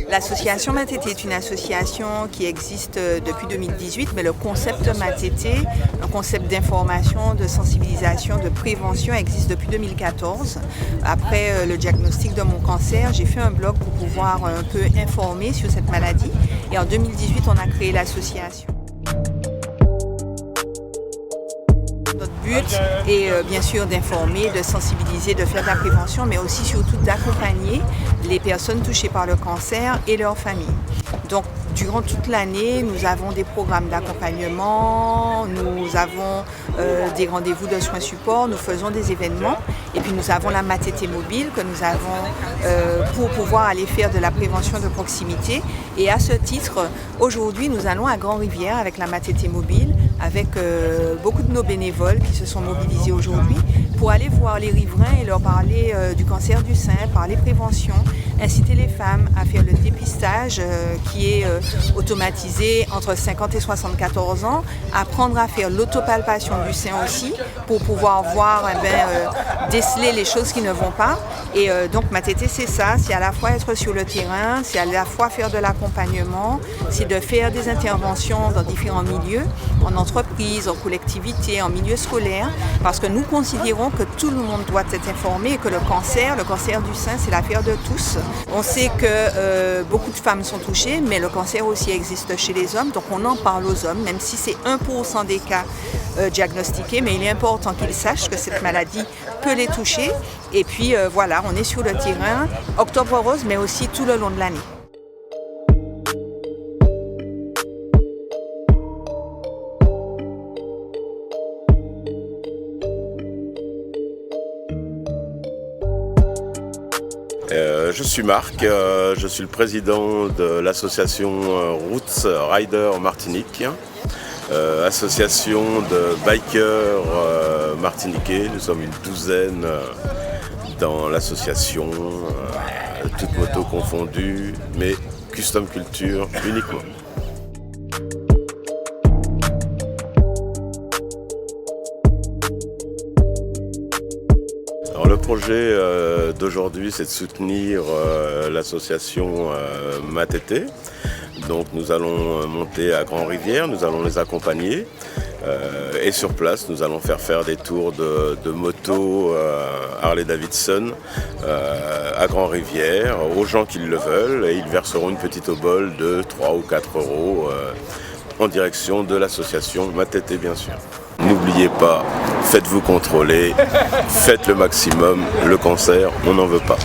L'association Matete est une association qui existe depuis 2018, mais le concept Matete, un concept d'information, de sensibilisation, de prévention existe depuis 2014. Après le diagnostic de mon cancer, j'ai fait un blog pour pouvoir un peu informer sur cette maladie. Et en 2018, on a créé l'association. Notre but est bien sûr d'informer, de sensibiliser, de faire de la prévention, mais aussi surtout d'accompagner les personnes touchées par le cancer et leurs familles. Donc, durant toute l'année, nous avons des programmes d'accompagnement, nous avons des rendez-vous de soins support, nous faisons des événements et puis nous avons la Matete mobile que nous avons pour pouvoir aller faire de la prévention de proximité. Et à ce titre, aujourd'hui, nous allons à Grand-Rivière avec la Matete mobile, avec beaucoup de nos bénévoles qui se sont mobilisés aujourd'hui pour aller voir les riverains et leur parler du cancer du sein, parler prévention, inciter les femmes à faire le dépistage qui est automatisé entre 50 et 74 ans, apprendre à faire l'autopalpation du sein aussi pour pouvoir voir, déceler les choses qui ne vont pas. Et donc Matete c'est ça, c'est à la fois être sur le terrain, c'est à la fois faire de l'accompagnement, c'est de faire des interventions dans différents milieux, en entreprise, en collectivité, en milieu scolaire, parce que nous considérons que tout le monde doit être informé et que le cancer du sein, c'est l'affaire de tous. On sait que beaucoup de femmes sont touchées, mais le cancer aussi existe chez les hommes, donc on en parle aux hommes, même si c'est 1% des cas diagnostiqués, mais il est important qu'ils sachent que cette maladie peut les toucher. Et puis voilà, on est sur le terrain, Octobre Rose, mais aussi tout le long de l'année. Je suis Marc, je suis le président de l'association Roots Rider Martinique, association de bikers martiniquais. Nous sommes une douzaine dans l'association, toutes motos confondues, mais custom culture uniquement. Alors, le projet d'aujourd'hui, c'est de soutenir l'association Matete. Donc nous allons monter à Grand-Rivière, nous allons les accompagner et sur place nous allons faire des tours de moto Harley-Davidson à Grand-Rivière aux gens qui le veulent et ils verseront une petite obole de 3 ou 4 euros en direction de l'association Matete bien sûr. N'oubliez pas, faites-vous contrôler, faites le maximum, le cancer, on n'en veut pas.